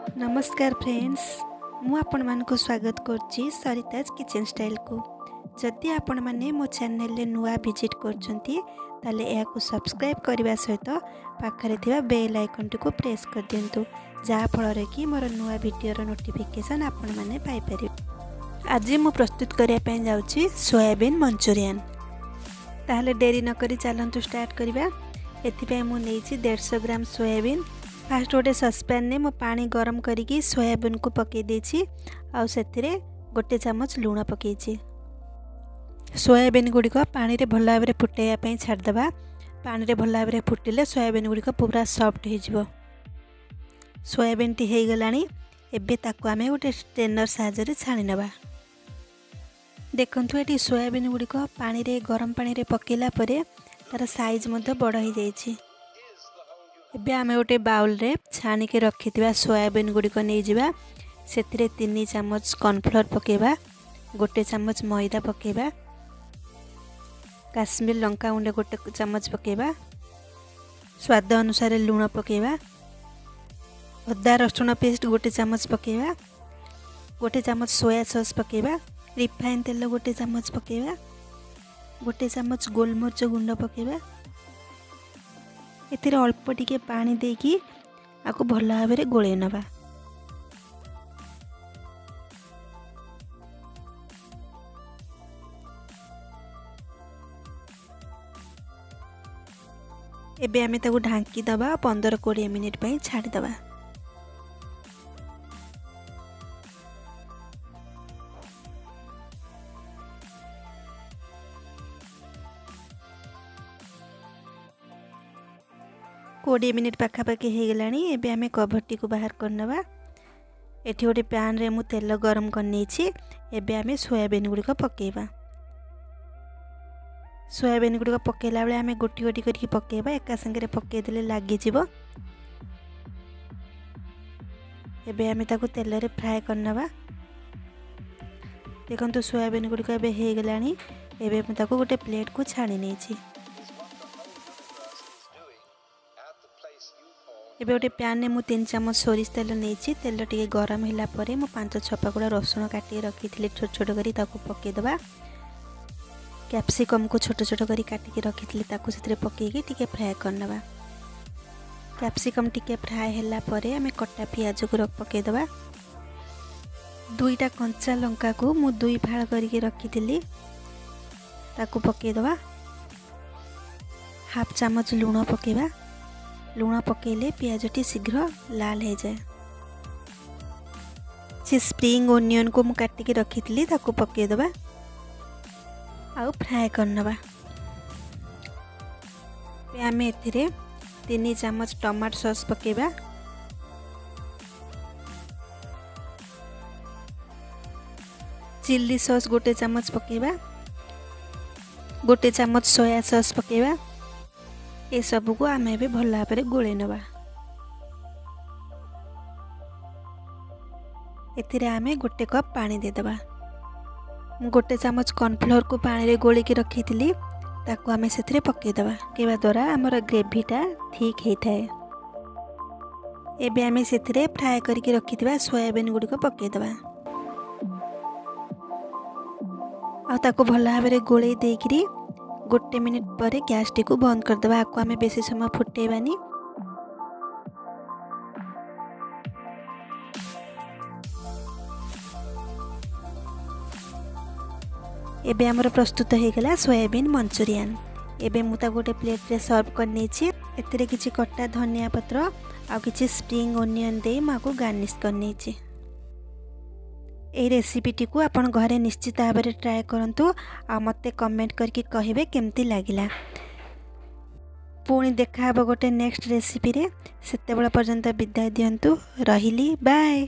नमस्कार फ्रेंड्स, मु आपण मानक स्वागत करछि सरिताज किचन स्टाइल को। जदि आपण माने मो चैनल ले नुआ विजिट करछंती ताले या को सब्सक्राइब करबा सहित पाखरे थिबा बेल आइकन को प्रेस कर दियंतु, जा फल रे कि मोर नुआ वीडियो रो नोटिफिकेशन आपण माने पाई परिबे। आज मु प्रस्तुत करिया पय जाउछि सोयाबीन मंचूरियन। ताले देरी न करी चलंतु स्टार्ट करिबा। एथि पय मु नेछि 150 ग्राम सोयाबीन। फास्ट गोटे ससपैन ने मो पानी गरम करिकी सोयाबीन को पकई देछि आ सेथिरे गोटे चम्मच लूण पकईछि। सोयाबीन गुड़ी को पानी रे भल भाव फुटाइया पई छाड़ देबा। पानी रे भल भाव फुटिले सोयाबीन गुड़ी को पूरा सॉफ्ट हो जिवो। सोयाबीन टी हे गलानी। एबे ताको आमे गोटे स्ट्रेनर साहाय्य रे छाणी नेबा। देखंतु एटी सोयाबीन गुड़ी को पानी रे गरम पानी रे पकेला परे तार साइज मध्य बड़ हो जाइछि। एबे आमे गोटे बाउल रे छाणी के रखिथिबा सोयाबीन गुड़ी को नै जिबा। सेथिरे 3 चम्मच कॉर्नफ्लोर पकेबा, गोटे चम्मच मैदा पकेबा, काश्मीर लंका गुंड गोटे चम्मच पकेबा, स्वाद अनुसार लूण पकेबा, अदा रसुण पेस्ट गोटे चम्मच पकेबा, गोटे चम्मच सोया सॉस पकेबा, रिफाइन तेल गोटे चम्मच पकेबा, गोटे चम्मच गोलमरिच गुंड पकेबा। एतिर अल्प टिके पानी देकी आको भल भाव में गोले नबा। एबे आमे ताको ढांकी दबा 15-20 मिनिट पई छाड़ी दबा। कोड़े मिनिट पाखापाखि हो गलानी। एबे आमे कभरटी को बाहर करनबा। एठी गोटे पैन रे मु तेल गरम करनी छी। एबे आमे सोयाबीन गुड़ी को पकेबा। सोयाबीन गुड़ी को पकेला बेले आमे गोटी गोटी करके पकेबा। एका संगे रे पके देले लागी जिवो। एबे आमे ताको तेल रे फ्राई करनबा। देखंतु सोयाबीन गुड़ी को एबे हो गलानी। एबे मु ताको गोटे प्लेट को छाणी नै छी। एबे गोटे पैन में मु 3 चम्मच सोरिष तेल नहीं। तेल टिके गरम होला परे मु 5-6 पाकुड़ा रसुण काटी रखी छोट छोट करी ताको पके दबा। कैप्सिकम को छोट छोट करी काटी रखी ताको सेथिरे पकेकी टिके फ्राई करनबा। कैप्सिकम टिके फ्राई होला परे हमें कटा प्याज को पके दबा। 2टा कंचा लंका को मु 2 फाळ करके रखी ताको पके दबा। हाफ चम्मच लूण पकेबा। लूण पकेले पियाजटी शीघ्र लाल हो जाए। से स्प्रिंग ओनियन को मु काटिकी रखी ताको पके दबा आउ फ्राई करनबा। आमे एथिरे 3 चम्मच टमाटो सॉस पकेबा। चिल्ली सॉस गोटे चम्मच पकेबा। गोटे चम्मच सोया सॉस पकेबा। ए सब को आमे भी भल भाव में गोले नबा। एथिरे आमे गोटे कप पानी दे दबा। गोटे चम्मच कॉर्नफ्लोर को पानी रे गोली के रखी ताको आमे सेथिरे पके दबा। केबा द्वारा हमर ग्रेवीटा ठीक हे थाए। एबे आमे सेथिरे फ्राई करके रखिथिबा सोयाबीन गुडी को पके दबा। आ ताको भल भाव में गोले देकरी गोटे मिनिट पर गैस टी को बंद कर देबा। आको आमे बेसी समय फुटेबानी। एबे हमर प्रस्तुत हो गला सोयाबीन मंचूरियन। एबे मु ता गोटे प्लेट रे सर्व करनी छी। एतिरे किछि कट्टा धनिया पत्र आ किछि स्प्रिंग ओनियन दे माको गार्निश करनी छी। ए रेसिपी टी को आपण घरे निश्चित भाव में ट्राए करंतु आ मते कमेंट करके कहिबे केमती लागिला। पुणी देखा हबो गोटे नेक्स्ट रेसिपी रे। सेते बेला पर्यंत विदाय दियंतु। रहिली, बाय।